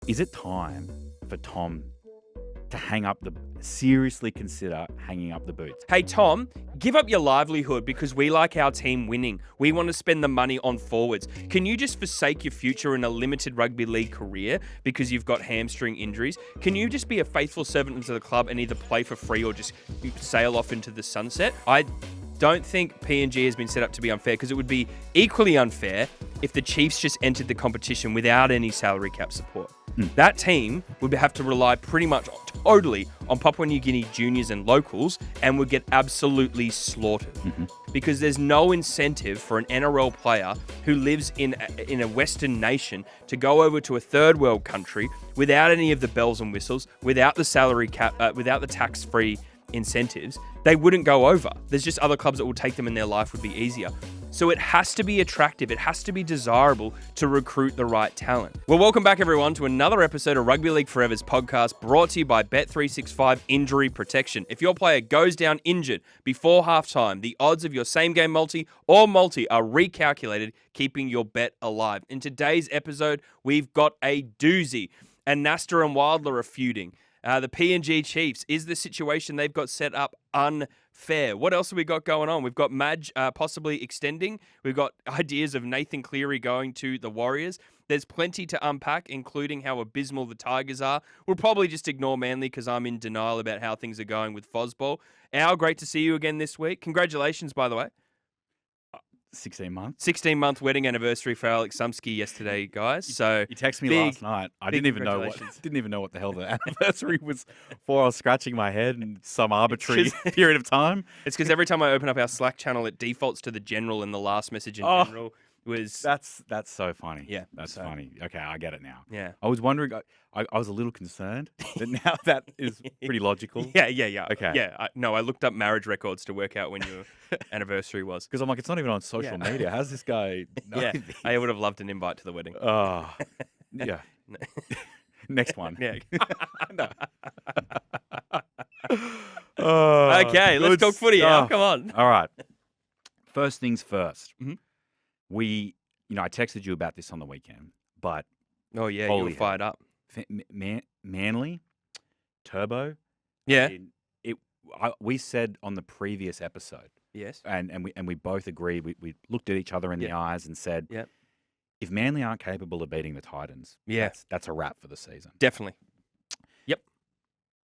Is it time for Tom to seriously consider hanging up the boots? Hey, Tom, give up your livelihood because we like our team winning. We want to spend the money on forwards. Can you just forsake your future in a limited rugby league career because you've got hamstring injuries? Can you just be a faithful servant to the club and either play for free or just sail off into the sunset? I don't think PNG has been set up to be unfair because it would be equally unfair if the Chiefs just entered the competition without any salary cap support. That team would have to rely pretty much totally on Papua New Guinea juniors and locals and would get absolutely slaughtered because there's no incentive for an NRL player who lives in a Western nation to go over to a third world country without any of the bells and whistles, without the salary cap, without the tax-free incentives. They wouldn't go over. There's just other clubs that will take them and their life would be easier. So it has to be attractive. It has to be desirable to recruit the right talent. Well, welcome back, everyone, to another episode of Rugby League Forever's podcast brought to you by Bet365 Injury Protection. If your player goes down injured before halftime, the odds of your same-game multi or multi are recalculated, keeping your bet alive. In today's episode, we've got a doozy, and Nasta and Wilder are feuding. The PNG Chiefs, is the situation they've got set up unfair? What else have we got going on? We've got Madge possibly extending. We've got ideas of Nathan Cleary going to the Warriors. There's plenty to unpack, including how abysmal the Tigers are. We'll probably just ignore Manly because I'm in denial about how things are going with Fosball. Al, great to see you again this week. Congratulations, by the way. 16 months. 16-month wedding anniversary for Alex Sumsky yesterday, guys. So You texted me last night. I didn't even know what the hell the anniversary was for. I was scratching my head in some arbitrary period of time. It's because every time I open up our Slack channel, it defaults to the general, and the last message in general was... That's so funny. Yeah. That's funny. Okay, I get it now. Yeah. I was wondering, I was a little concerned, but now that is pretty logical. Yeah. Okay. Yeah. I looked up marriage records to work out when your anniversary was. Because I'm like, it's not even on social media. How's this guy know Yeah. these? I would have loved an invite to the wedding. Oh, yeah. Next one. Yeah. No. Okay, let's talk footy, Al. Come on. All right. First things first. Mhm. I texted you about this on the weekend, but Oh, yeah, you were Holy fired up. Manly, Turbo. Yeah. We said on the previous episode, Yes. and we both agreed. We looked at each other in the eyes and said, Yep. if Manly aren't capable of beating the Titans, that's a wrap for the season. Definitely. Yep.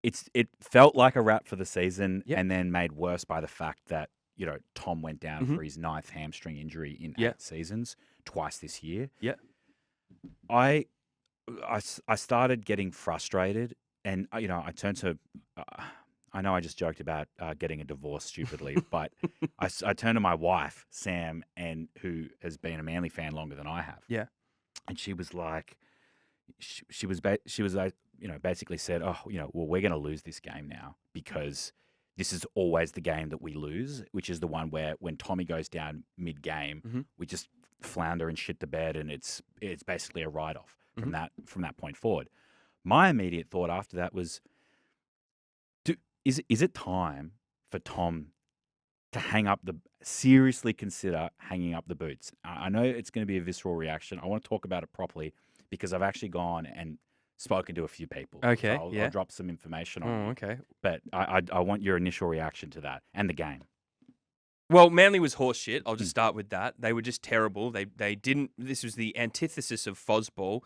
It felt like a wrap for the season, Yep. and then made worse by the fact that Tom went down for his 9th hamstring injury in 8 seasons, twice this year. Yeah. I started getting frustrated, and I turned to. I know I just joked about getting a divorce stupidly, but I turned to my wife Sam, and who has been a Manly fan longer than I have. Yeah. And she was like, she was basically said, well, we're going to lose this game now because this is always the game that we lose, which is the one where when Tommy goes down mid-game, we just flounder and shit the bed, and it's basically a write-off from that point forward. My immediate thought after that was, is it time for Tom to seriously consider hanging up the boots? I know it's going to be a visceral reaction. I want to talk about it properly because I've actually gone and spoken to a few people. Okay, So I'll drop some information on you. Okay. But I want your initial reaction to that and the game. Well, Manly was horse shit. I'll just start with that. They were just terrible. They didn't. This was the antithesis of Fosball.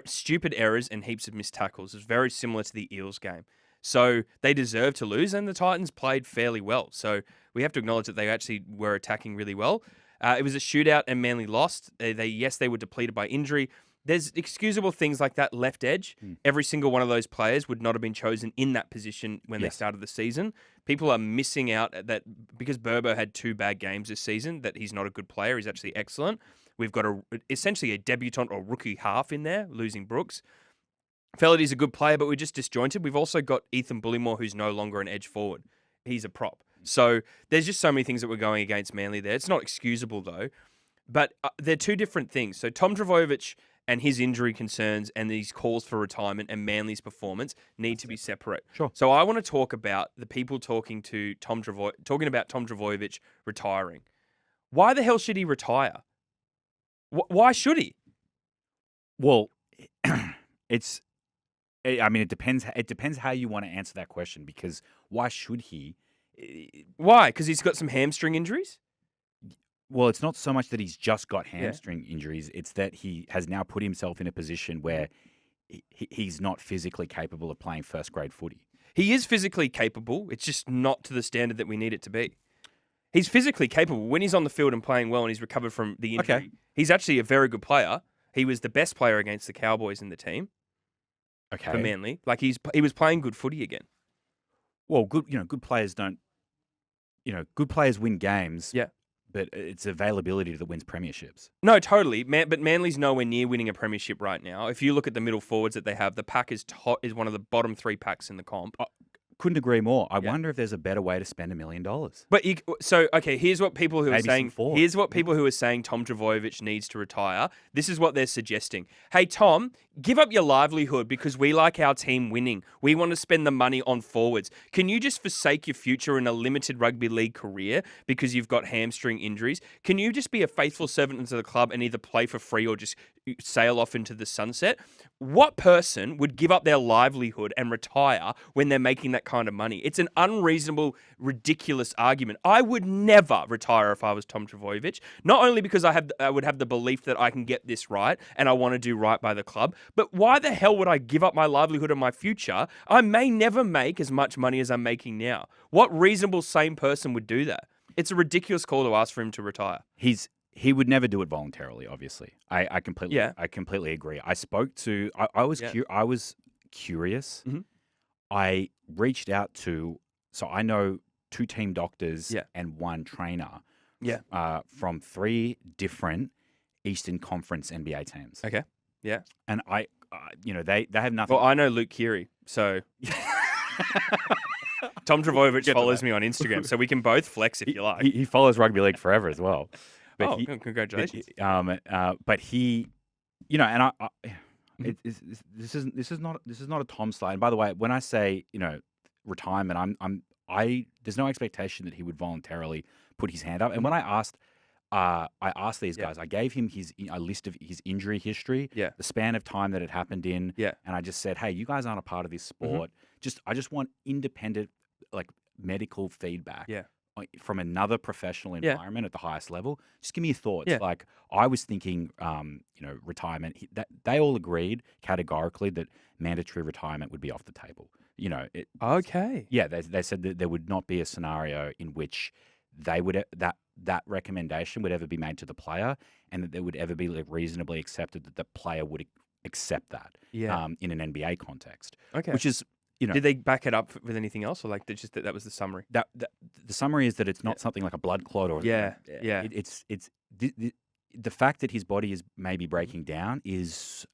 Stupid errors and heaps of missed tackles. It was very similar to the Eels game. So they deserved to lose, and the Titans played fairly well. So we have to acknowledge that they actually were attacking really well. It was a shootout, and Manly lost. They were depleted by injury. There's excusable things like that left edge. Every single one of those players would not have been chosen in that position when they started the season. People are missing out at that because Burbo had 2 bad games this season, that he's not a good player. He's actually excellent. We've got essentially a debutant or rookie half in there, losing Brooks. Felladay's a good player, but we're just disjointed. We've also got Ethan Bullymore, who's no longer an edge forward. He's a prop. So there's just so many things that we're going against Manly there. It's not excusable, though. But they're two different things. So Tom Trbojevic and his injury concerns and these calls for retirement and Manly's performance need to be separate. Sure. So I want to talk about the people talking about Tom Trbojevic retiring. Why the hell should he retire? Why should he? Well, it's I mean, it depends. It depends how you want to answer that question because why should he? Eh, Why? Because he's got some hamstring injuries? Well, it's not so much that he's just got Yeah. hamstring injuries. It's that he has now put himself in a position where he's not physically capable of playing first grade footy. He is physically capable. It's just not to the standard that we need it to be. He's physically capable when he's on the field and playing well and he's recovered from the injury. Okay. He's actually a very good player. He was the best player against the Cowboys in the team for Okay. Manly. Like he was playing good footy again. Well, good players don't. Good players win games. Yeah. But it's availability that wins premierships. No, totally. But Manly's nowhere near winning a premiership right now. If you look at the middle forwards that they have, the pack is one of the bottom 3 packs in the comp. Couldn't agree more. I Yeah. wonder if there's a better way to spend $1 million. But okay, here's what people who are Maybe some saying. forward. Here's what people who are saying Tom Trbojevic needs to retire. This is what they're suggesting. Hey Tom, give up your livelihood because we like our team winning. We want to spend the money on forwards. Can you just forsake your future in a limited rugby league career because you've got hamstring injuries? Can you just be a faithful servant to the club and either play for free or just sail off into the sunset? What person would give up their livelihood and retire when they're making that kind of money? It's an unreasonable, ridiculous argument. I would never retire if I was Tom Trbojevic, not only because I would have the belief that I can get this right and I want to do right by the club, but why the hell would I give up my livelihood and my future? I may never make as much money as I'm making now. What reasonable, sane person would do that? It's a ridiculous call to ask for him to retire. He would never do it voluntarily. Obviously, I completely Yeah. I completely agree. I spoke to. I was Yeah. I was curious. Mhm. I reached out to. So I know 2 team doctors Yeah. and 1 trainer. Yeah. From 3 different Eastern Conference NBA teams. Okay. Yeah. And they have nothing. Well, I know Luke Keary, so Tom Trbojevic to follows that. me on Instagram, so we can both flex if you like. He follows rugby league forever as well. Oh, he, congratulations. but he, and Mhm. this is not a Tom slide. And by the way, when I say retirement, there's no expectation that he would voluntarily put his hand up. And when I asked these Yeah. guys, I gave him a list of his injury history, Yeah. the span of time that it happened in, Yeah. and I just said, hey, you guys aren't a part of this Mhm. sport. I just want independent, like medical feedback. Yeah. From another professional Yeah. environment at the highest level. Just give me your thoughts. Yeah. Like I was thinking, retirement. That they all agreed categorically that mandatory retirement would be off the table. Okay. Yeah, they said that there would not be a scenario in which they would that recommendation would ever be made to the player, and that there would ever be reasonably accepted that the player would accept that. Yeah. In an NBA context, Okay. which is Did they back it up with anything else, or like just that was the summary? that the summary is that it's not something like a blood clot or Yeah, yeah. It's the fact that his body is maybe breaking down is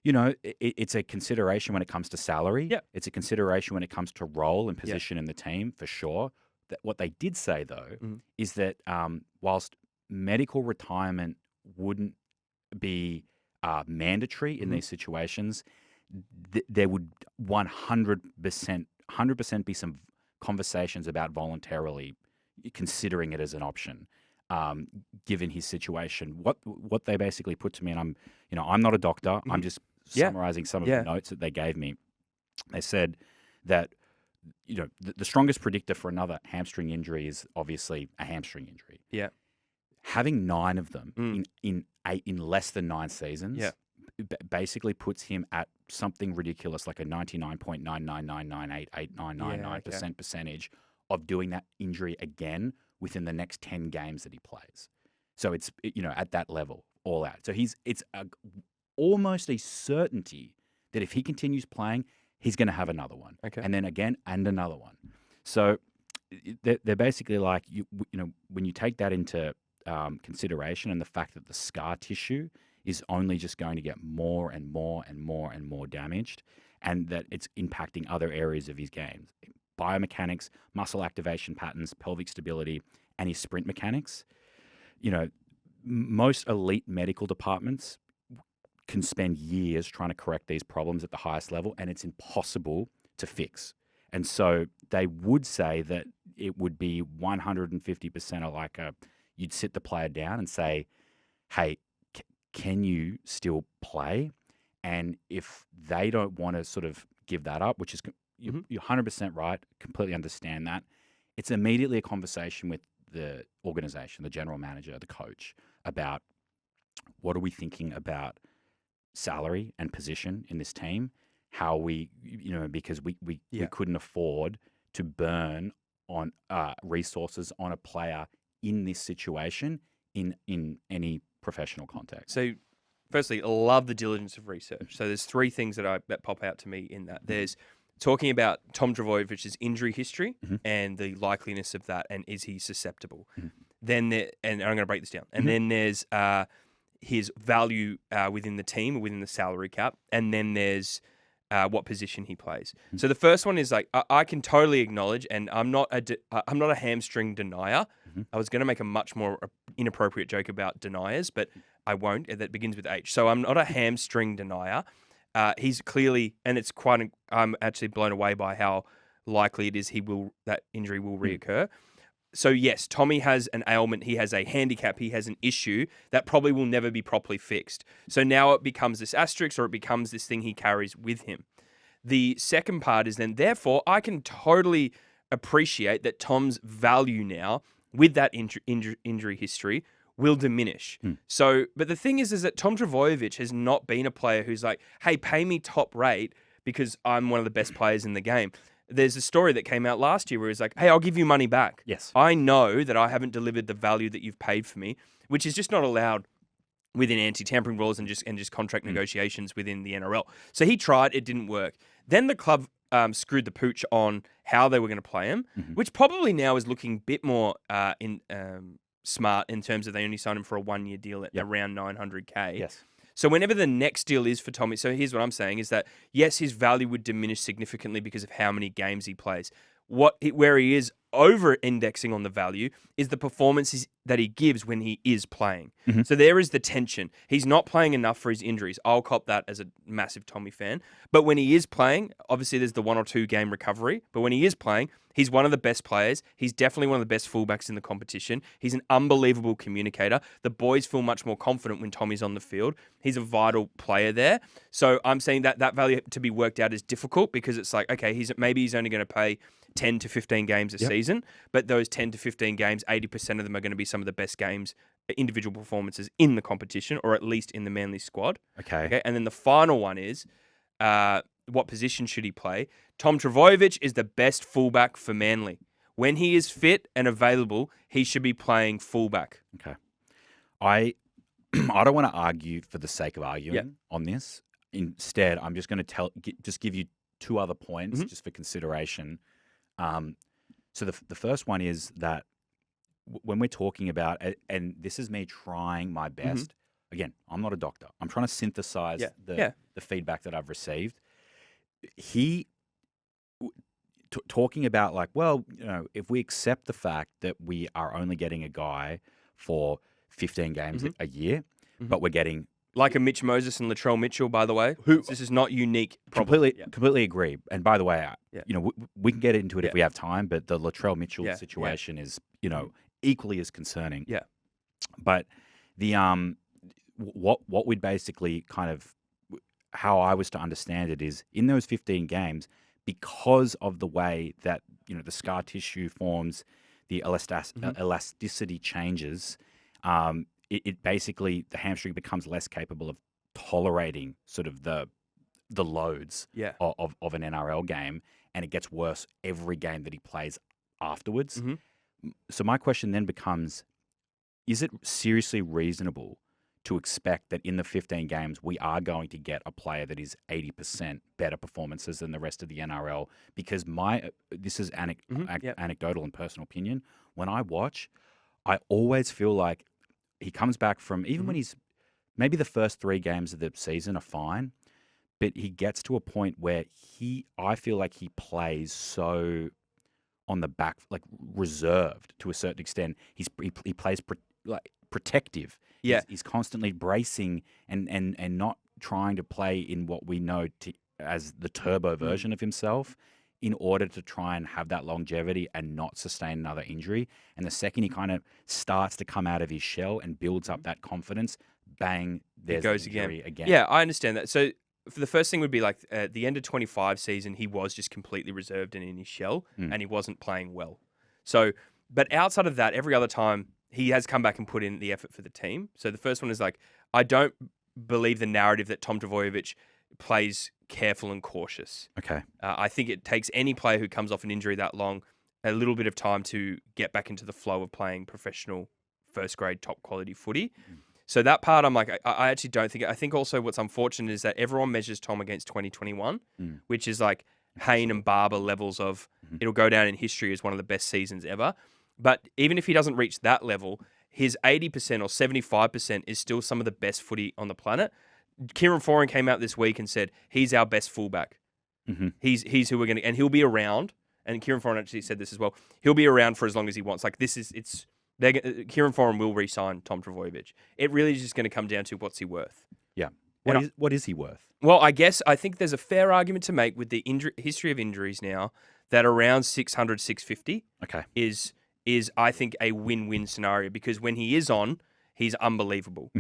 it's a consideration when it comes to salary. Yeah. It's a consideration when it comes to role and position in the team for sure. That what they did say though Mhm. is that whilst medical retirement wouldn't be mandatory in Mhm. these situations, there would 100% be some conversations about voluntarily considering it as an option, given his situation. What they basically put to me, and I'm not a doctor. I'm just Yeah. summarizing some of Yeah. the notes that they gave me. They said that the strongest predictor for another hamstring injury is obviously a hamstring injury. Yeah. Having 9 of them in less than 9 seasons, Yeah. basically puts him at something ridiculous like a 99.999988999% percentage of doing that injury again within the next 10 games that he plays. So it's at that level all out. So it's almost a certainty that if he continues playing, he's going to have another one. Okay. And then again and another one. So they're basically like when you take that into consideration and the fact that the scar tissue is only just going to get more and more and more and more damaged, and that it's impacting other areas of his game. Biomechanics, muscle activation patterns, pelvic stability, and his sprint mechanics. Most elite medical departments can spend years trying to correct these problems at the highest level, and it's impossible to fix. And so they would say that it would be 150% of like you'd sit the player down and say, hey, can you still play? And if they don't want to sort of give that up, which is you're 100% right, completely understand that, it's immediately a conversation with the organization, the general manager, the coach, about what are we thinking about salary and position in this team, how we, because we couldn't afford to burn on resources on a player in this situation in any professional context. So, firstly, I love the diligence of research. So there's three things that pop out to me in that. There's talking about Tom Trbojević's injury history and the likeliness of that, and is he susceptible? Then and I'm going to break this down. And then there's his value within the team, within the salary cap, and then there's what position he plays. So the first one is like I can totally acknowledge, and I'm not a hamstring denier. I was going to make a much more inappropriate joke about deniers, but I won't. That begins with H. So I'm not a hamstring denier. He's clearly, and it's quite. I'm actually blown away by how likely it is that injury will reoccur. So yes, Tommy has an ailment. He has a handicap. He has an issue that probably will never be properly fixed. So now it becomes this asterisk, or it becomes this thing he carries with him. The second part is then, therefore, I can totally appreciate that Tom's value now, with that injury history, will diminish. So, but the thing is that Tom Trbojević has not been a player who's like, hey, pay me top rate because I'm one of the best players in the game. There's a story that came out last year where he's like, hey, I'll give you money back. Yes. I know that I haven't delivered the value that you've paid for me, which is just not allowed within anti-tampering rules and just contract negotiations within the NRL. So he tried, it didn't work. Then the club screwed the pooch on how they were going to play him, which probably now is looking a bit more smart in terms of they only signed him for a 1-year deal at around $900K. Yes. So whenever the next deal is for Tommy, so here's what I'm saying is that, yes, his value would diminish significantly because of how many games he plays. Where he is over-indexing on the value is the performances that he gives when he is playing. So there is the tension. He's not playing enough for his injuries. I'll cop that as a massive Tommy fan. But when he is playing, obviously there's the 1 or 2 game recovery. But when he is playing, he's one of the best players. He's definitely one of the best fullbacks in the competition. He's an unbelievable communicator. The boys feel much more confident when Tommy's on the field. He's a vital player there. So I'm saying that value to be worked out is difficult because it's like, okay, maybe he's only going to pay 10 to 15 games a season, but those 10 to 15 games, 80% of them are going to be some of the best games, individual performances in the competition, or at least in the Manly squad. Okay. And then the final one is, what position should he play? Tom Trbojević is the best fullback for Manly. When he is fit and available, he should be playing fullback. Okay. I don't want to argue for the sake of arguing on this. Instead, I'm just going to just give you 2 other points just for consideration. So the first one is that when we're talking about, and this is me trying my best, again, I'm not a doctor. I'm trying to synthesize the feedback that I've received. Talking about like, well, if we accept the fact that we are only getting a guy for 15 games a year, but we're getting... Like a Mitch Moses and Latrell Mitchell, by the way. This is not unique. Completely agree. And by the way, we can get into it if we have time, but the Latrell Mitchell situation is, equally as concerning. Yeah. But the what we'd basically kind of, how I was to understand it is, in those 15 games, because of the way that, the scar tissue forms, the elasticity changes, it basically, the hamstring becomes less capable of tolerating sort of the loads of an NRL game, and it gets worse every game that he plays afterwards. So my question then becomes, is it seriously reasonable to expect that in the 15 games we are going to get a player that is 80% better performances than the rest of the NRL? Because this is anecdotal and personal opinion. When I watch, I always feel like he comes back from, even when he's, maybe the first 3 games of the season are fine, but he gets to a point where I feel like he plays so on the back, like reserved to a certain extent. He plays protective. He's constantly bracing and not trying to play in what we know as the turbo version of himself, in order to try and have that longevity and not sustain another injury. And the second he kind of starts to come out of his shell and builds up that confidence, bang, there's goes the injury again. Yeah, I understand that. So the first thing would be like at the end of 25 season, he was just completely reserved and in his shell, and he wasn't playing well. So, but outside of that, every other time he has come back and put in the effort for the team. So the first one is like, I don't believe the narrative that Tom Trbojevic plays careful and cautious. Okay. I think it takes any player who comes off an injury that long a little bit of time to get back into the flow of playing professional first grade top quality footy. So that part, I'm like, I actually don't think. I think also what's unfortunate is that everyone measures Tom against 2021, which is like Hayne and Barber levels of it'll go down in history as one of the best seasons ever. But even if he doesn't reach that level, his 80% or 75% is still some of the best footy on the planet. Kieran Foran came out this week and said he's our best fullback. He's who we're going to, and he'll be around. And Kieran Foran actually said this as well. He'll be around for as long as he wants. Like Kieran Foran will re-sign Tom Trbojevic. It really is just going to come down to what's he worth. Yeah. What is he worth? Well, I think there's a fair argument to make with the history of injuries now that around 600, 650 is I think a win-win scenario because when he is on, he's unbelievable.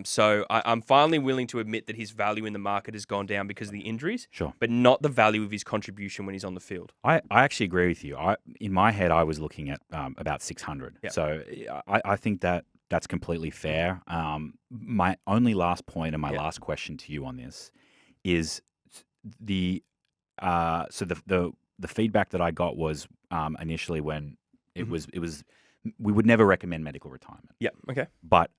So I'm finally willing to admit that his value in the market has gone down because of the injuries, but not the value of his contribution when he's on the field. I actually agree with you. In my head, I was looking at about 600. Yep. So I think that's completely fair. My only last point and my last question to you on this is the feedback that I got was initially when it was we would never recommend medical retirement. Yeah. Okay. But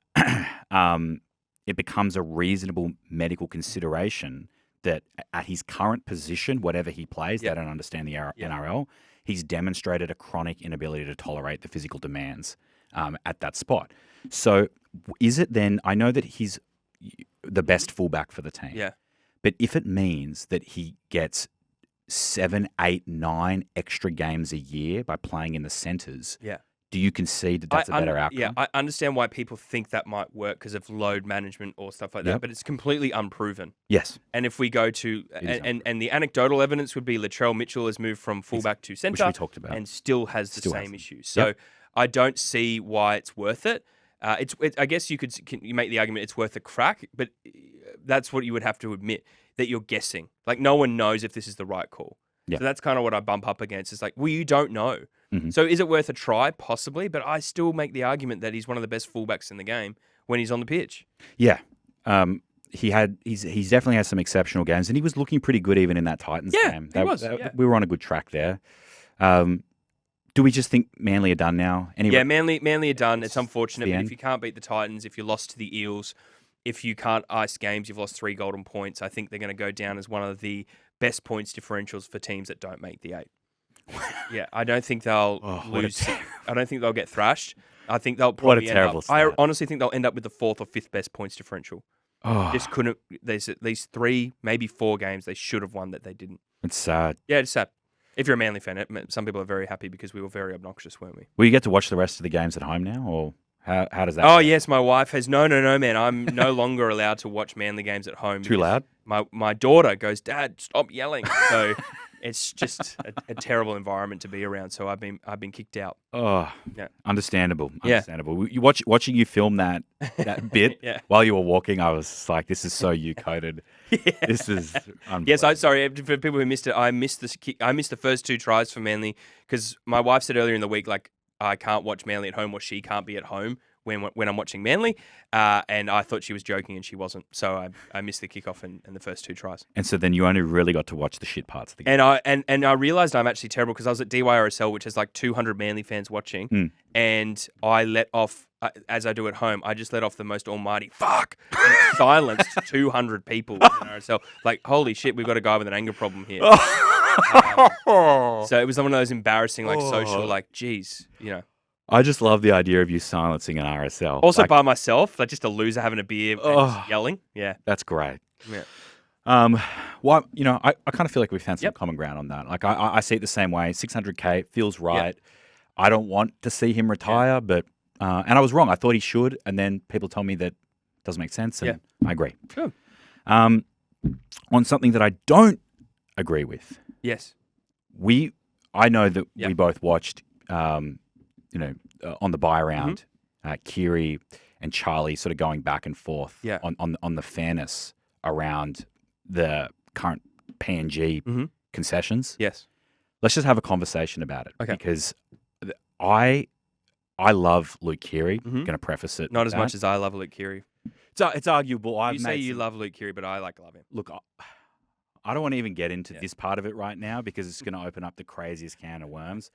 it becomes a reasonable medical consideration that at his current position, whatever he plays, they don't understand the NRL, he's demonstrated a chronic inability to tolerate the physical demands at that spot. So is it then, I know that he's the best fullback for the team. Yeah. But if it means that he gets 7, 8, 9 extra games a year by playing in the centres, do you concede that that's a better outcome? Yeah, I understand why people think that might work because of load management or stuff like that, but it's completely unproven. Yes. And if we go to, and the anecdotal evidence would be Latrell Mitchell has moved from fullback to centre, which we talked about, and still has the same issues. So I don't see why it's worth it. I guess you make the argument it's worth a crack, but that's what you would have to admit, that you're guessing. Like no one knows if this is the right call. So that's kind of what I bump up against. It's like, well, you don't know. So is it worth a try? Possibly, but I still make the argument that he's one of the best fullbacks in the game when he's on the pitch. Yeah. He's definitely had some exceptional games, and he was looking pretty good even in that Titans game. He was. We were on a good track there. Do we just think Manly are done now? Anyway, Manly are done. It's unfortunate, but if you can't beat the Titans, if you lost to the Eels, if you can't ice games, you've lost 3 golden points. I think they're going to go down as one of the best points differentials for teams that don't make the 8. Yeah, I don't think they'll lose. I don't think they'll get thrashed. I think they'll probably I honestly think they'll end up with the 4th or 5th best points differential. Just couldn't. There's at least 3, maybe 4 games they should have won that they didn't. It's sad. Yeah, it's sad. If you're a Manly fan, some people are very happy because we were very obnoxious, weren't we? Will you get to watch the rest of the games at home now, or how does that? Oh, yes, my wife has. No, man. I'm no longer allowed to watch Manly games at home. Too loud? My daughter goes, Dad, stop yelling. So it's just a terrible environment to be around. So I've been kicked out. Oh, yeah. Understandable. You watching you film that bit while you were walking, I was like, this is so you coded. This is unbelievable. Yes, sorry for people who missed it. I missed this kick. I missed the first 2 tries for Manly because my wife said earlier in the week, like, I can't watch Manly at home, or she can't be at home when I'm watching Manly, and I thought she was joking, and she wasn't. So I missed the kickoff and the first 2 tries. And so then you only really got to watch the shit parts of the game. And I realised I'm actually terrible because I was at DYRSL, which has like 200 Manly fans watching, and I let off, as I do at home, I just let off the most almighty fuck, and it silenced 200 people in RSL. Like, holy shit, we've got a guy with an anger problem here. So it was one of those embarrassing, like social, like, geez, I just love the idea of you silencing an RSL. Also by myself, like just a loser having a beer and just yelling. Yeah. That's great. Yeah. Well, I kind of feel like we found some common ground on that. Like I see it the same way. 600K feels right. Yep. I don't want to see him retire, but and I was wrong. I thought he should, and then people tell me that doesn't make sense, and I agree. Good. On something that I don't agree with. Yes. I know that we both watched, on the buy round, Cleary and Charlie sort of going back and forth on the fairness around the current PNG Mhm. concessions. Yes. Let's just have a conversation about it Okay. because I love Luke Keary. Mhm. Going to preface it. Not with as that. much as I love Luke Keary. It's arguable. You say you love Luke Keary, but I love him. Look, I don't want to even get into Yeah. this part of it right now because it's going to open up the craziest can of worms.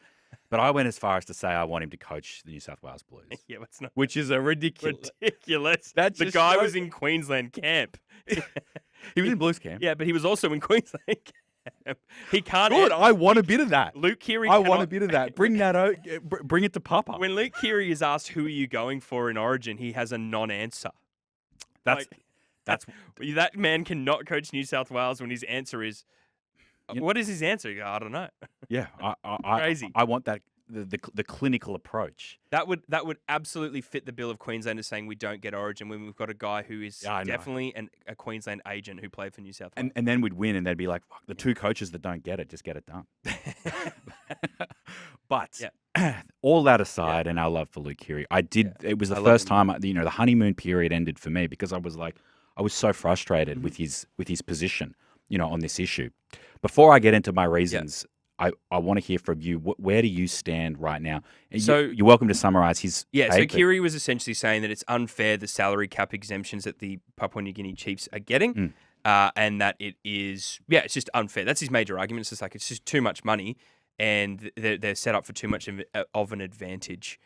But I went as far as to say I want him to coach the New South Wales Blues. Yeah, it's not Which is a ridiculous. The just guy shows- was in Queensland camp. He was in Blues camp. Yeah, but he was also in Queensland camp. He can't. Good. I want a bit of that. Luke Keary. I want a bit of that. Bring that out. Bring it to Papa. When Luke Keary is asked who are you going for in Origin, he has a non-answer. That's That man cannot coach New South Wales when his answer is. You- What is his answer? I don't know. yeah. Crazy. I want that the clinical approach. That would absolutely fit the bill of Queenslanders saying we don't get Origin when we've got a guy who is Yeah, I know. definitely a Queensland agent who played for New South Wales. And then we'd win, and they'd be like, "Fuck, the two coaches that don't get it, just get it done." But all that aside, and our love for Luke Keary, it was the I love first him. time the honeymoon period ended for me because I was so frustrated with his position, on this issue. Before I get into my reasons, I want to hear from you. Where do you stand right now? And So- you're welcome to summarize his. Yeah, so take, but- Keary was essentially saying that it's unfair the salary cap exemptions that the Papua New Guinea Chiefs are getting, and that it is, it's just unfair. That's his major argument. It's just like it's just too much money, and they're set up for too much of an advantage.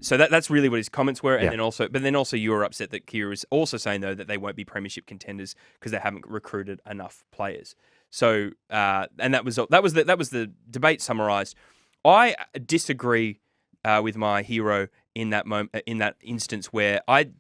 So that's really what his comments were, and then also you were upset that Keary was also saying though that they won't be premiership contenders because they haven't recruited enough players. So and that was the debate summarized. I disagree with my hero in that in that instance where I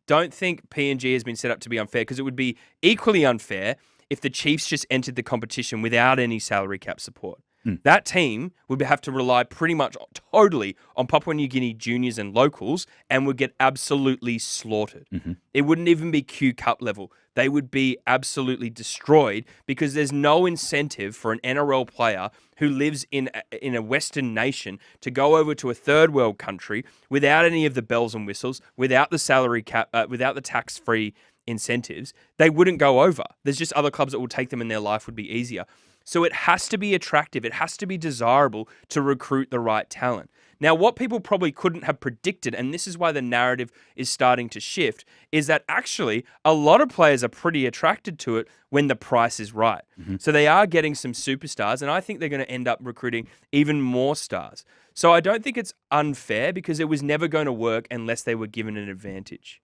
don't think PNG has been set up to be unfair because it would be equally unfair if the Chiefs just entered the competition without any salary cap support. That team would have to rely pretty much totally on Papua New Guinea juniors and locals and would get absolutely slaughtered. It wouldn't even be Q Cup level. They would be absolutely destroyed because there's no incentive for an NRL player who lives in a Western nation to go over to a third world country without any of the bells and whistles, without the salary cap, without the tax-free incentives. They wouldn't go over. There's just other clubs that will take them and their life would be easier. So it has to be attractive. It has to be desirable to recruit the right talent. Now, what people probably couldn't have predicted, and this is why the narrative is starting to shift, is that actually a lot of players are pretty attracted to it when the price is right. So they are getting some superstars, and I think they're going to end up recruiting even more stars. So I don't think it's unfair because it was never going to work unless they were given an advantage.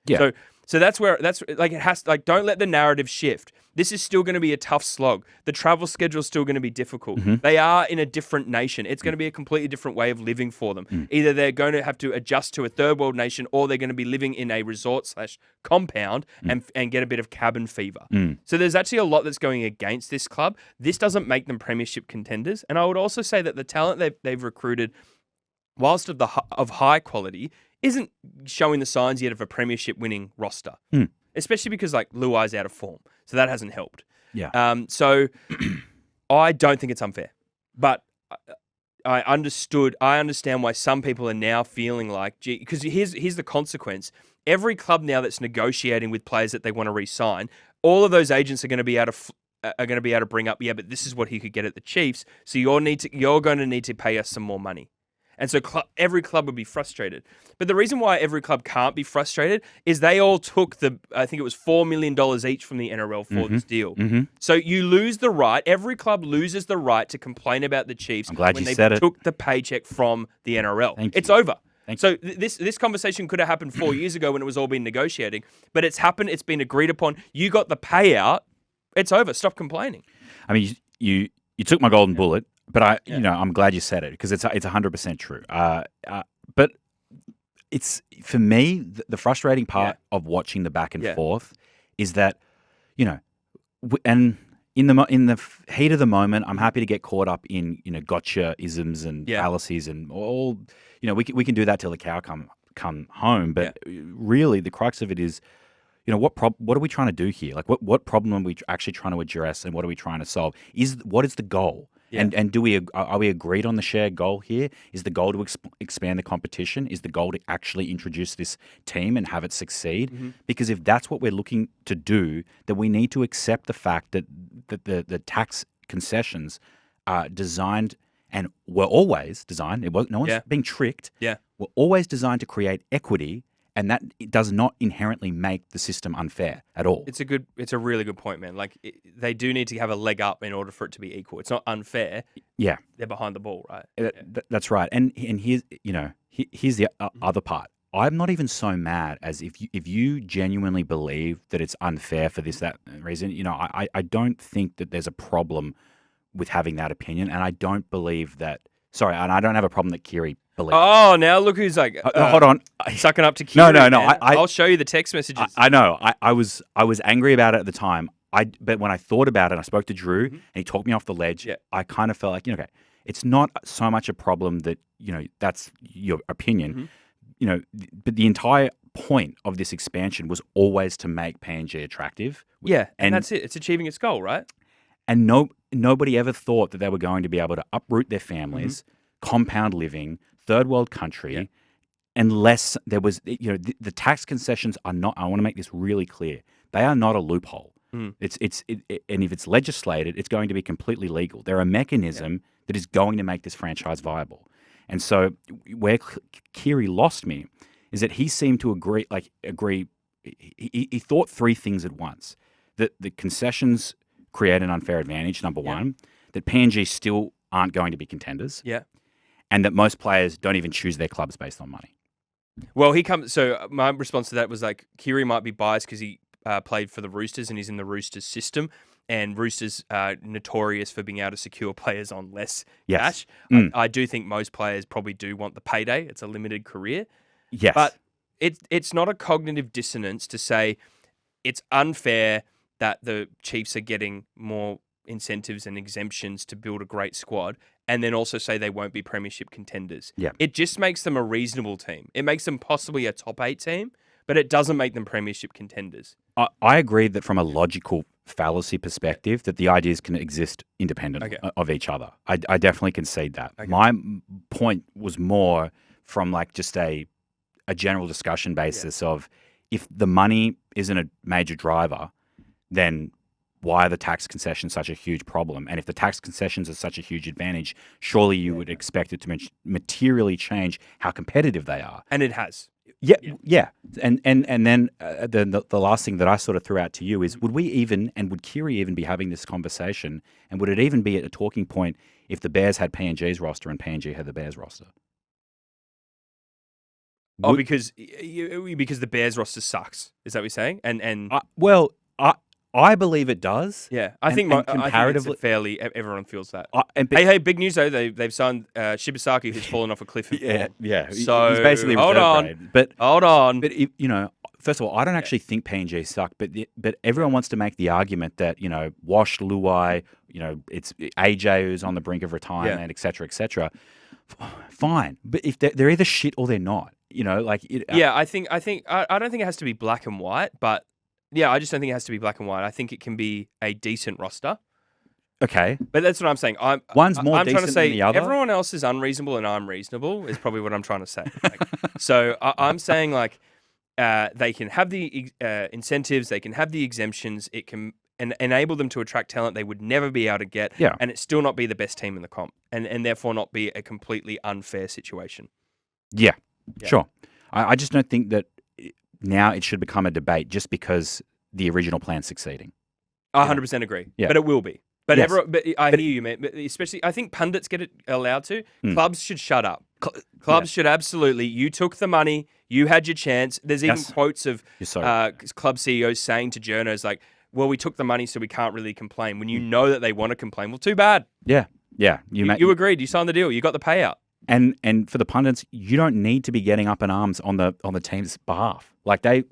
Yeah. So that's it has don't let the narrative shift. This is still going to be a tough slog. The travel schedule is still going to be difficult. They are in a different nation. It's going to be a completely different way of living for them. Either they're going to have to adjust to a third world nation or they're going to be living in a resort/compound and get a bit of cabin fever. So there's actually a lot that's going against this club. This doesn't make them premiership contenders. And I would also say that the talent they've recruited, whilst of high quality, isn't showing the signs yet of a premiership winning roster, especially because Luai's out of form, so that hasn't helped. Yeah. So I don't think it's unfair, but I understand why some people are now feeling like, gee, because here's the consequence. Every club now that's negotiating with players that they want to re-sign, all of those agents are going to be able to bring up, but this is what he could get at the Chiefs, so you're going to need to pay us some more money. And so every club would be frustrated. But the reason why every club can't be frustrated is they all took I think it was $4 million each from the NRL for this deal. So you lose the right, every club loses the right to complain about the Chiefs I'm glad when you they said it. took the paycheck from the NRL. Thank It's you. over. Thank So this conversation could have happened 4 years ago when it was all been negotiating, but it's happened, it's been agreed upon. You got the payout, it's over. Stop complaining. I mean, you took my golden bullet, but I'm glad you said it because it's 100% true. But it's for me the frustrating part of watching the back and forth is that and in the heat of the moment, I'm happy to get caught up in gotcha isms and fallacies and all. We can do that till the cow come home. But really, the crux of it is, what are we trying to do here? Like, what problem are we actually trying to address, and what are we trying to solve? What is the goal? Yeah. And are we agreed on the shared goal here? Is the goal to expand the competition? Is the goal to actually introduce this team and have it succeed? Mm-hmm. Because if that's what we're looking to do, then we need to accept the fact that the tax concessions are designed and were always designed. No one's being tricked. Yeah. Were always designed to create equity, and that it does not inherently make the system unfair at all. It's a really good point, man. Like they do need to have a leg up in order for it to be equal. It's not unfair. Yeah, they're behind the ball, right? That's right. And here's here's the other part. I'm not even so mad as if you genuinely believe that it's unfair for that reason. I don't think that there's a problem with having that opinion, and I don't believe that. Sorry, and I don't have a problem that Cleary believes. Oh, now look who's like hold on, sucking up to Cleary. No. I'll show you the text messages. I know. I was angry about it at the time. But when I thought about it, I spoke to Drew, and he talked me off the ledge. Yeah. I kind of felt like, okay, it's not so much a problem that that's your opinion. But the entire point of this expansion was always to make PNG attractive. Yeah, and that's it. It's achieving its goal, right? And nobody ever thought that they were going to be able to uproot their families, compound living, third world country, unless there was, the tax concessions are not. I want to make this really clear. They are not a loophole. And if it's legislated, it's going to be completely legal. They're a mechanism that is going to make this franchise viable. And so where Cleary lost me is that he seemed to agree. He thought three things at once: that the concessions create an unfair advantage, number one, that PNG still aren't going to be contenders, and that most players don't even choose their clubs based on money. Well, so my response to that was like, Cleary might be biased because he played for the Roosters and he's in the Roosters system, and Roosters are notorious for being able to secure players on less cash. I do think most players probably do want the payday. It's a limited career. Yes. But it's not a cognitive dissonance to say it's unfair that the Chiefs are getting more incentives and exemptions to build a great squad, and then also say they won't be premiership contenders. Yeah. It just makes them a reasonable team. It makes them possibly a top 8 team, but it doesn't make them premiership contenders. I agree that from a logical fallacy perspective, that the ideas can exist independent of each other. I definitely concede that. Okay. My point was more from just a general discussion basis of, if the money isn't a major driver, then why are the tax concessions such a huge problem? And if the tax concessions are such a huge advantage, surely you would expect it to materially change how competitive they are. And it has. Yeah. And then the last thing that I sort of threw out to you is, would Cleary even be having this conversation, and would it even be a talking point if the Bears had PNG's roster and PNG had the Bears roster? Because the Bears roster sucks. Is that what you're saying? I believe it does. Yeah, I think comparatively, fairly everyone feels that. Hey, big news though! They've signed Shibasaki, who's fallen off a cliff. Yeah. So he's basically hold on. But first of all, I don't actually think PNG suck, but everyone wants to make the argument that Wash Luai, it's AJ who's on the brink of retirement, et cetera, et cetera. Fine, but if they're either shit or they're not, I think I don't think it has to be black and white, but. Yeah, I just don't think it has to be black and white. I think it can be a decent roster. Okay. But that's what I'm saying. One's more I'm decent trying to say than the other? Everyone else is unreasonable and I'm reasonable is probably what I'm trying to say. So I'm saying they can have the incentives, they can have the exemptions, it can enable them to attract talent they would never be able to get, and it still not be the best team in the comp, and therefore not be a completely unfair situation. Yeah. Sure. I just don't think that now it should become a debate just because the original plan's succeeding. I 100% agree. Yeah. But it will be. But I hear you, man. But especially, I think pundits get it allowed to. Clubs should shut up. Clubs should absolutely. You took the money. You had your chance. There's even quotes of club CEOs saying to journos well, we took the money, so we can't really complain. When you know that they want to complain, well, too bad. Yeah. You agreed. You signed the deal. You got the payout. And for the pundits, you don't need to be getting up in arms on the team's behalf. The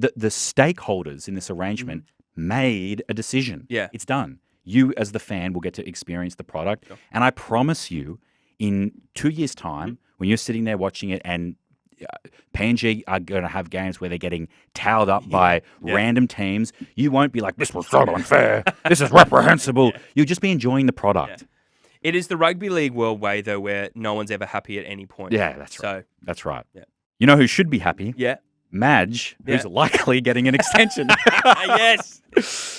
stakeholders in this arrangement made a decision. Yeah. It's done. You as the fan will get to experience the product. Sure. And I promise you, in 2 years' time, when you're sitting there watching it and PNG are going to have games where they're getting towed up by random teams. You won't be like, this was so unfair. This is reprehensible. You'll just be enjoying the product. It is the rugby league world way, though, where no one's ever happy at any point. Yeah, that's right. So, that's right. Yeah. You know who should be happy? Yeah. Madge, who's likely getting an extension. Yes.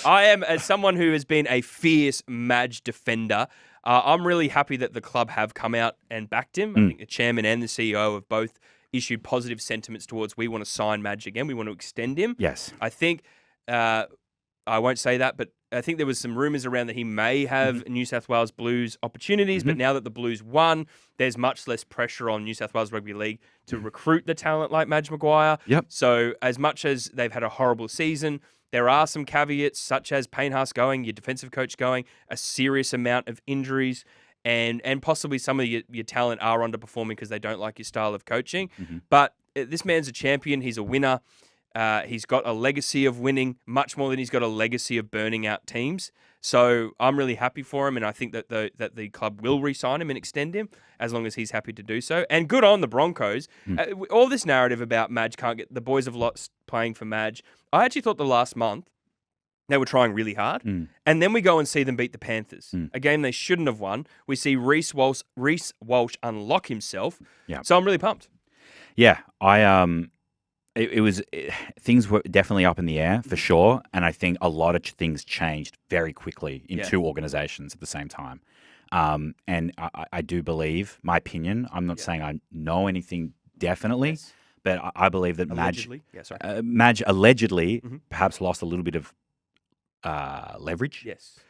I am, as someone who has been a fierce Madge defender, I'm really happy that the club have come out and backed him. I think the chairman and the CEO have both issued positive sentiments towards we want to sign Madge again. We want to extend him. Yes. I think, I won't say that, but I think there was some rumours around that he may have New South Wales Blues opportunities, but now that the Blues won, there's much less pressure on New South Wales Rugby League to recruit the talent like Madge Maguire. Yep. So as much as they've had a horrible season, there are some caveats, such as Payne Haas going, your defensive coach going, a serious amount of injuries, and possibly some of your talent are underperforming because they don't like your style of coaching. But this man's a champion. He's a winner. He's got a legacy of winning much more than he's got a legacy of burning out teams. So I'm really happy for him, and I think that the club will re-sign him and extend him as long as he's happy to do so. And good on the Broncos. All this narrative about Madge can't get the boys have lost playing for Madge. I actually thought the last month they were trying really hard, and then we go and see them beat the Panthers, a game they shouldn't have won. We see Reece Walsh unlock himself. Yeah. So I'm really pumped. Yeah, things were definitely up in the air for sure, and I think a lot of things changed very quickly in two organizations at the same time. And I do believe, my opinion, I'm not saying I know anything definitely, but I believe that Madge allegedly perhaps lost a little bit of leverage. Yes.